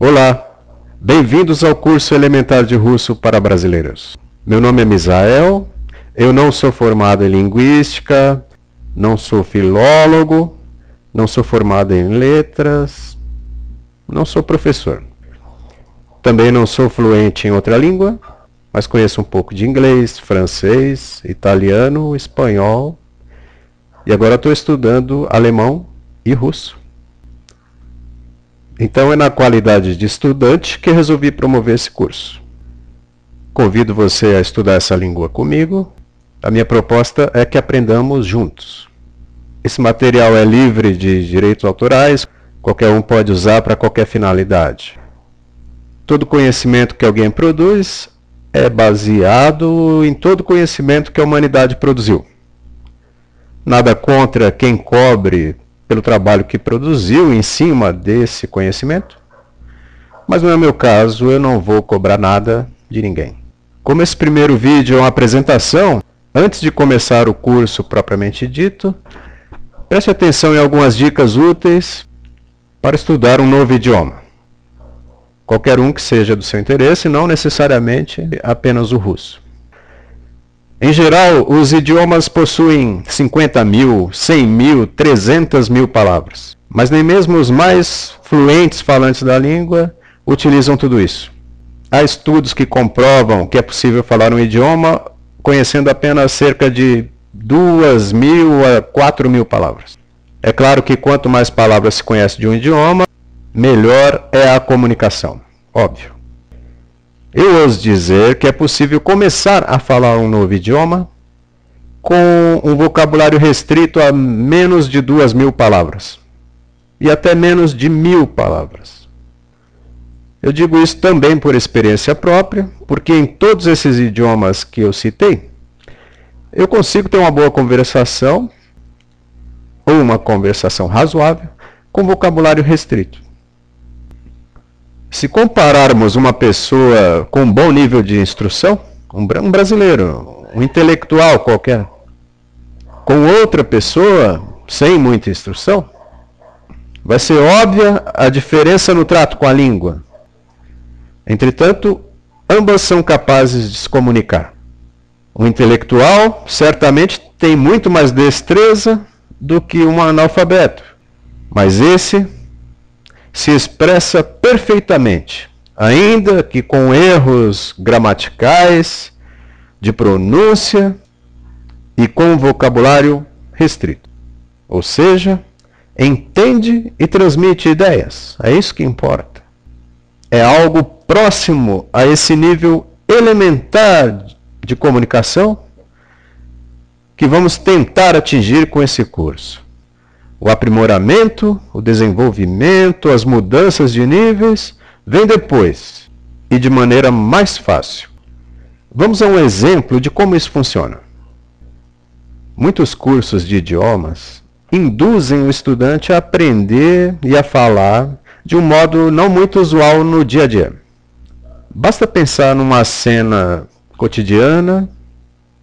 Olá, bem-vindos ao curso elementar de russo para brasileiros. Meu nome é Misael, eu não sou formado em linguística, não sou filólogo, não sou formado em letras, não sou professor. Também não sou fluente em outra língua, mas conheço um pouco de inglês, francês, italiano, espanhol e agora estou estudando alemão e russo. Então é na qualidade de estudante que resolvi promover esse curso. Convido você a estudar essa língua comigo. A minha proposta é que aprendamos juntos. Esse material é livre de direitos autorais, qualquer um pode usar para qualquer finalidade. Todo conhecimento que alguém produz é baseado em todo conhecimento que a humanidade produziu. Nada contra quem cobre pelo trabalho que produziu em cima desse conhecimento, mas não é o meu caso, eu não vou cobrar nada de ninguém. Como esse primeiro vídeo é uma apresentação, antes de começar o curso propriamente dito, preste atenção em algumas dicas úteis para estudar um novo idioma. Qualquer um que seja do seu interesse, não necessariamente apenas o russo. Em geral, os idiomas possuem 50 mil, 100 mil, 300 mil palavras. Mas nem mesmo os mais fluentes falantes da língua utilizam tudo isso. Há estudos que comprovam que é possível falar um idioma conhecendo apenas cerca de 2.000 a 4.000 palavras. É claro que quanto mais palavras se conhece de um idioma, melhor é a comunicação. Óbvio. Eu ouso dizer que é possível começar a falar um novo idioma com um vocabulário restrito a menos de 2.000 palavras e até menos de 1.000 palavras. Eu digo isso também por experiência própria, porque em todos esses idiomas que eu citei, eu consigo ter uma boa conversação ou uma conversação razoável com vocabulário restrito. Se compararmos uma pessoa com um bom nível de instrução, um brasileiro, um intelectual qualquer, com outra pessoa sem muita instrução, vai ser óbvia a diferença no trato com a língua. Entretanto, ambas são capazes de se comunicar. Um intelectual certamente tem muito mais destreza do que um analfabeto, mas esse se expressa perfeitamente, ainda que com erros gramaticais, de pronúncia e com vocabulário restrito. Ou seja, entende e transmite ideias. É isso que importa. É algo próximo a esse nível elementar de comunicação que vamos tentar atingir com esse curso. O aprimoramento, o desenvolvimento, as mudanças de níveis vêm depois e de maneira mais fácil. Vamos a um exemplo de como isso funciona. Muitos cursos de idiomas induzem o estudante a aprender e a falar de um modo não muito usual no dia a dia. Basta pensar numa cena cotidiana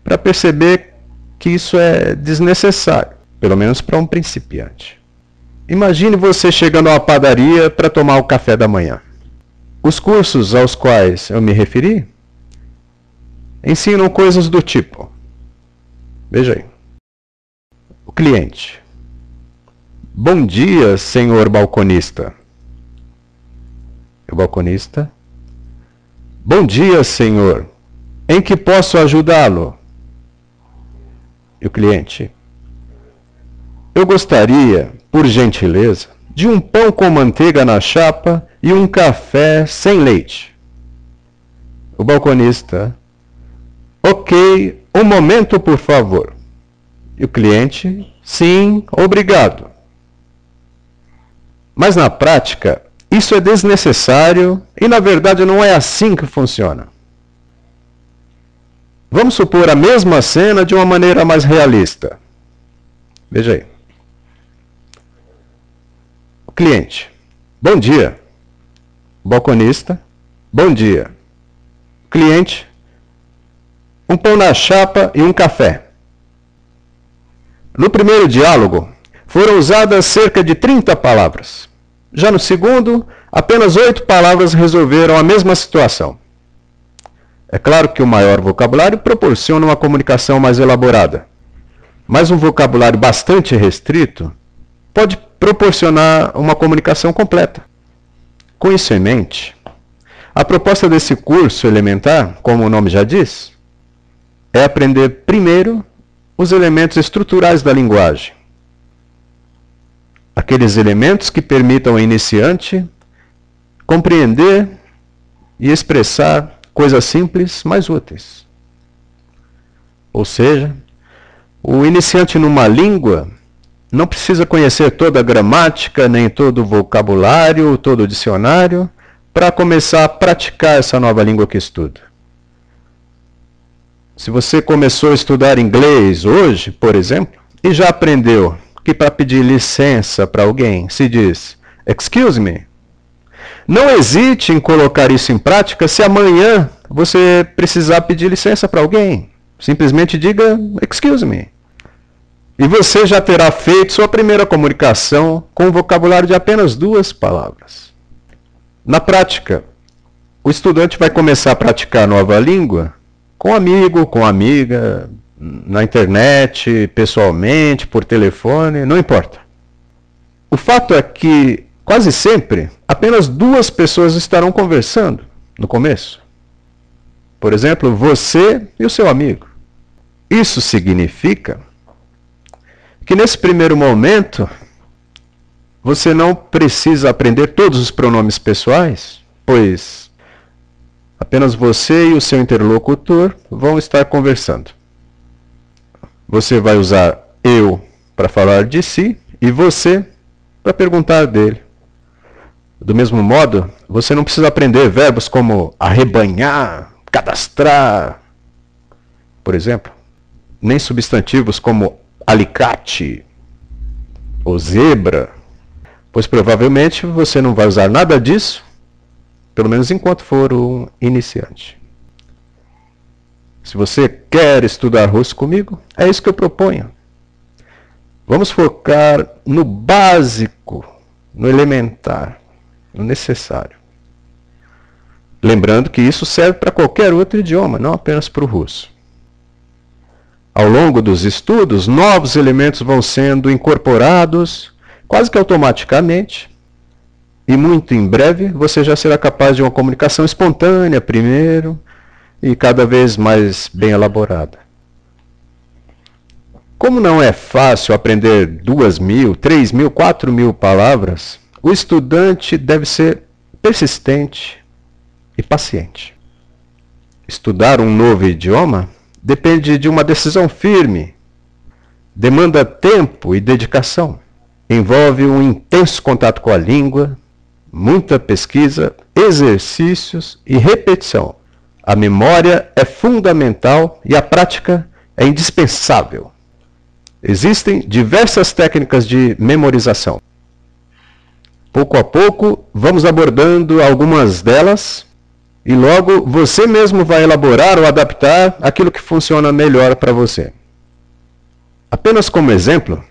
para perceber que isso é desnecessário. Pelo menos para um principiante. Imagine você chegando a uma padaria para tomar o café da manhã. Os cursos aos quais eu me referi ensinam coisas do tipo. Veja aí. O cliente. Bom dia, senhor balconista. O balconista. Bom dia, senhor. Em que posso ajudá-lo? E o cliente. Eu gostaria, por gentileza, de um pão com manteiga na chapa e um café sem leite. O balconista. Ok, um momento, por favor. E o cliente. Sim, obrigado. Mas na prática, isso é desnecessário e na verdade não é assim que funciona. Vamos supor a mesma cena de uma maneira mais realista. Veja aí. Cliente, bom dia. Balconista, bom dia. Cliente, um pão na chapa e um café. No primeiro diálogo, foram usadas cerca de 30 palavras. Já no segundo, apenas 8 palavras resolveram a mesma situação. É claro que o maior vocabulário proporciona uma comunicação mais elaborada, mas um vocabulário bastante restrito pode proporcionar uma comunicação completa. Com isso em mente, a proposta desse curso elementar, como o nome já diz, é aprender primeiro os elementos estruturais da linguagem. Aqueles elementos que permitam ao iniciante compreender e expressar coisas simples, mas úteis. Ou seja, o iniciante numa língua não precisa conhecer toda a gramática, nem todo o vocabulário, todo o dicionário, para começar a praticar essa nova língua que estuda. Se você começou a estudar inglês hoje, por exemplo, e já aprendeu que para pedir licença para alguém se diz "excuse me", não hesite em colocar isso em prática se amanhã você precisar pedir licença para alguém. Simplesmente diga "excuse me". E você já terá feito sua primeira comunicação com um vocabulário de apenas 2 palavras. Na prática, o estudante vai começar a praticar a nova língua com amigo, com amiga, na internet, pessoalmente, por telefone, não importa. O fato é que, quase sempre, apenas 2 pessoas estarão conversando no começo. Por exemplo, você e o seu amigo. Isso significa que nesse primeiro momento você não precisa aprender todos os pronomes pessoais, pois apenas você e o seu interlocutor vão estar conversando. Você vai usar eu para falar de si e você para perguntar dele. Do mesmo modo, você não precisa aprender verbos como arrebanhar, cadastrar, por exemplo, nem substantivos como alicate ou zebra, pois provavelmente você não vai usar nada disso, pelo menos enquanto for um iniciante. Se você quer estudar russo comigo, é isso que eu proponho. Vamos focar no básico, no elementar, no necessário. Lembrando que isso serve para qualquer outro idioma, não apenas para o russo. Ao longo dos estudos, novos elementos vão sendo incorporados quase que automaticamente, e muito em breve você já será capaz de uma comunicação espontânea primeiro e cada vez mais bem elaborada. Como não é fácil aprender 2.000, 3.000, 4.000 palavras, o estudante deve ser persistente e paciente. Estudar um novo idioma depende de uma decisão firme, demanda tempo e dedicação, envolve um intenso contato com a língua, muita pesquisa, exercícios e repetição. A memória é fundamental e a prática é indispensável. Existem diversas técnicas de memorização. Pouco a pouco, vamos abordando algumas delas e logo você mesmo vai elaborar ou adaptar aquilo que funciona melhor para você. Apenas como exemplo,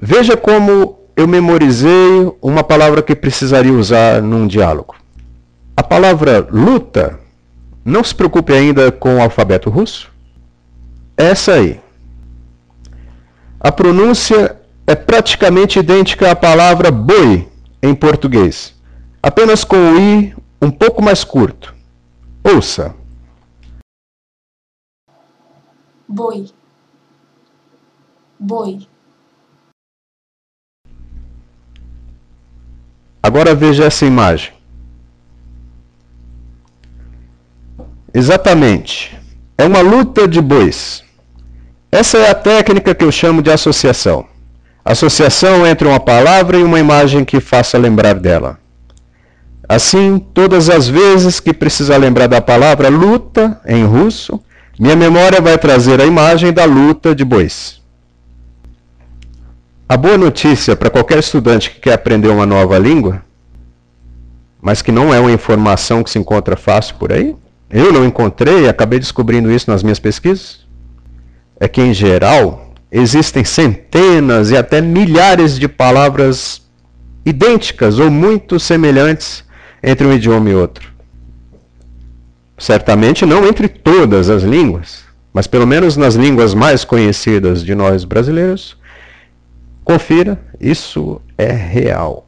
veja como eu memorizei uma palavra que precisaria usar num diálogo. A palavra luta, não se preocupe ainda com o alfabeto russo. Essa aí. A pronúncia é praticamente idêntica à palavra boi em português, apenas com o i um pouco mais curto. Ouça. Boi. Boi. Agora veja essa imagem. Exatamente. É uma luta de bois. Essa é a técnica que eu chamo de associação. Associação entre uma palavra e uma imagem que faça lembrar dela. Assim, todas as vezes que precisar lembrar da palavra luta, em russo, minha memória vai trazer a imagem da luta de bois. A boa notícia para qualquer estudante que quer aprender uma nova língua, mas que não é uma informação que se encontra fácil por aí, eu não encontrei e acabei descobrindo isso nas minhas pesquisas, é que, em geral, existem centenas e até milhares de palavras idênticas ou muito semelhantes entre um idioma e outro. Certamente não entre todas as línguas, mas pelo menos nas línguas mais conhecidas de nós brasileiros, confira, isso é real.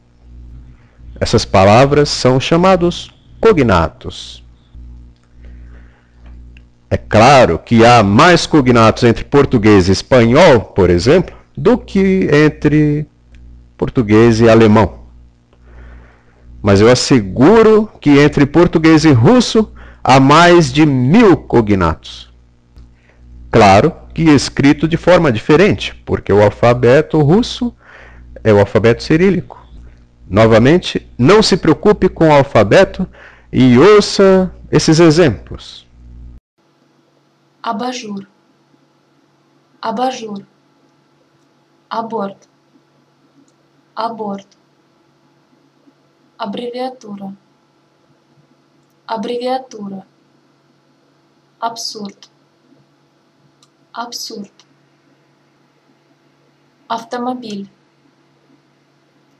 Essas palavras são chamados cognatos. É claro que há mais cognatos entre português e espanhol, por exemplo, do que entre português e alemão. Mas eu asseguro que entre português e russo há mais de 1000 cognatos. Claro que escrito de forma diferente, porque o alfabeto russo é o alfabeto cirílico. Novamente, não se preocupe com o alfabeto e ouça esses exemplos. Абажур. Абажур. Аборт. Аборт. Аббревиатура. Аббревиатура. Абсурд. Абсурд. Автомобиль.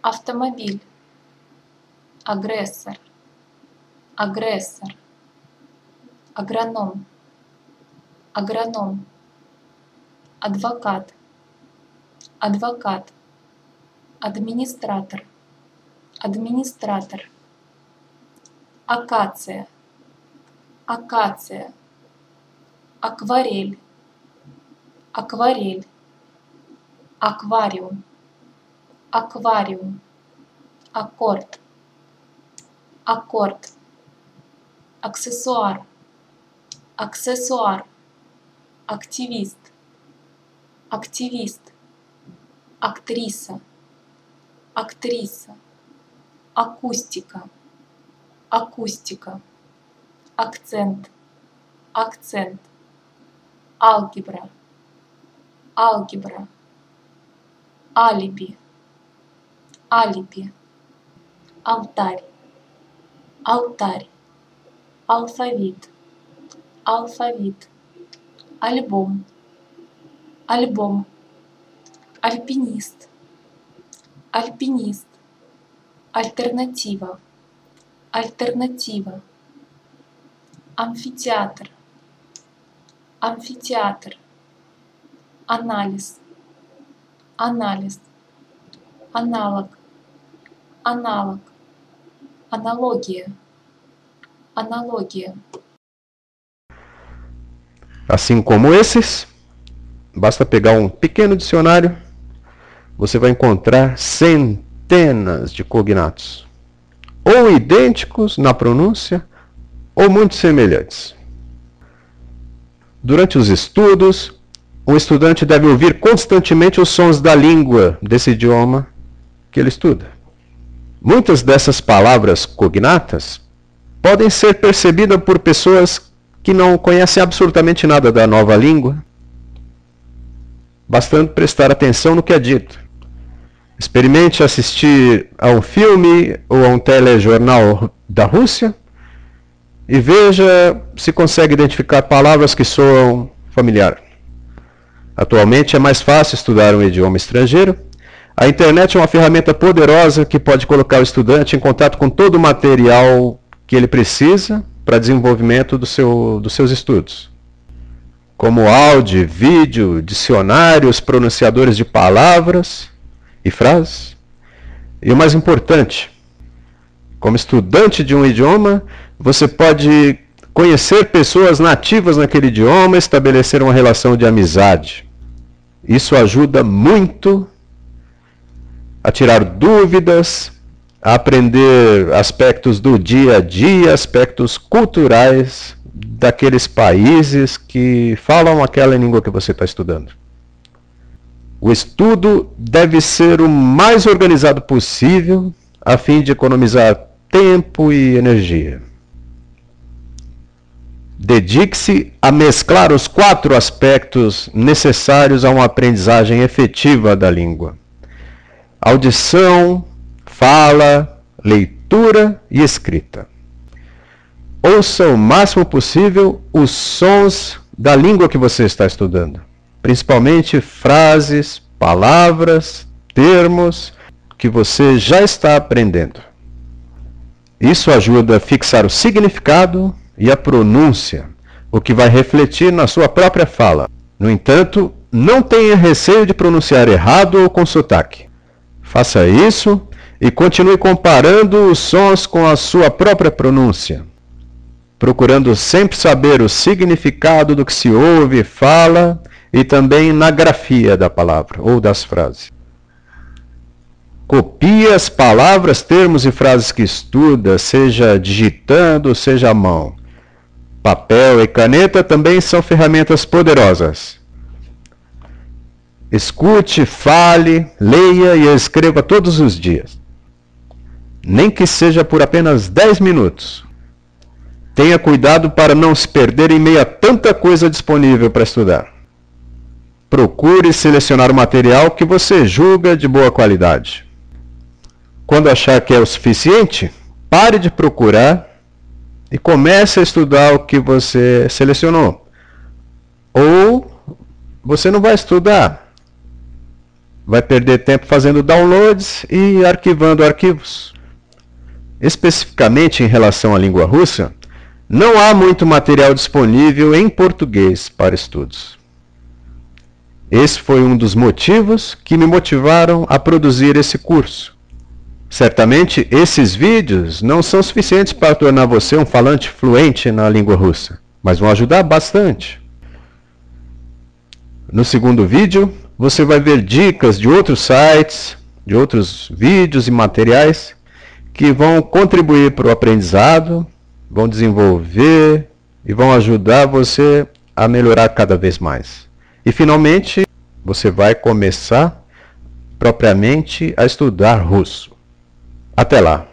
Автомобиль. Агрессор. Агрессор. Агроном. Агроном. Адвокат. Адвокат. Администратор. Администратор. Акация. Акация. Акварель. Акварель. Аквариум. Аквариум. Аккорд. Аккорд. Аксессуар. Аксессуар. Активист. Активист. Актриса. Актриса. Акустика. Акустика. Акцент. Акцент. Алгебра. Алгебра. Алиби. Алиби. Алтарь. Алтарь. Алфавит. Алфавит. Альбом. Альбом. Альпинист. Альпинист. Альтернатива. Альтернатива. Амфитеатр. Амфитеатр. Анализ. Анализ. Аналог. Аналог. Аналогия. Analogia. Assim como esses, basta pegar um pequeno dicionário, você vai encontrar centenas de cognatos, ou idênticos na pronúncia, ou muito semelhantes. Durante os estudos, o estudante deve ouvir constantemente os sons da língua desse idioma que ele estuda. Muitas dessas palavras cognatas podem ser percebidas por pessoas que não conhecem absolutamente nada da nova língua, bastando prestar atenção no que é dito. Experimente assistir a um filme ou a um telejornal da Rússia e veja se consegue identificar palavras que soam familiar. Atualmente é mais fácil estudar um idioma estrangeiro. A internet é uma ferramenta poderosa que pode colocar o estudante em contato com todo o material que ele precisa para desenvolvimento dos seus estudos, como áudio, vídeo, dicionários, pronunciadores de palavras e frases. E o mais importante, como estudante de um idioma, você pode conhecer pessoas nativas naquele idioma, estabelecer uma relação de amizade. Isso ajuda muito a tirar dúvidas, a aprender aspectos do dia a dia, aspectos culturais daqueles países que falam aquela língua que você está estudando. O estudo deve ser o mais organizado possível, a fim de economizar tempo e energia. Dedique-se a mesclar os 4 aspectos necessários a uma aprendizagem efetiva da língua: audição, fala, leitura e escrita. Ouça o máximo possível os sons da língua que você está estudando, principalmente frases, palavras, termos que você já está aprendendo. Isso ajuda a fixar o significado e a pronúncia, o que vai refletir na sua própria fala. No entanto, não tenha receio de pronunciar errado ou com sotaque. Faça isso e continue comparando os sons com a sua própria pronúncia, procurando sempre saber o significado do que se ouve e fala e também na grafia da palavra ou das frases. Copie as palavras, termos e frases que estuda, seja digitando, seja à mão. Papel e caneta também são ferramentas poderosas. Escute, fale, leia e escreva todos os dias. Nem que seja por apenas 10 minutos. Tenha cuidado para não se perder em meio a tanta coisa disponível para estudar. Procure selecionar o material que você julga de boa qualidade. Quando achar que é o suficiente, pare de procurar e comece a estudar o que você selecionou. Ou você não vai estudar. Vai perder tempo fazendo downloads e arquivando arquivos. Especificamente em relação à língua russa, não há muito material disponível em português para estudos. Esse foi um dos motivos que me motivaram a produzir esse curso. Certamente, esses vídeos não são suficientes para tornar você um falante fluente na língua russa, mas vão ajudar bastante. No segundo vídeo, você vai ver dicas de outros sites, de outros vídeos e materiais que vão contribuir para o aprendizado, vão desenvolver e vão ajudar você a melhorar cada vez mais. E finalmente, você vai começar propriamente a estudar russo. Até lá!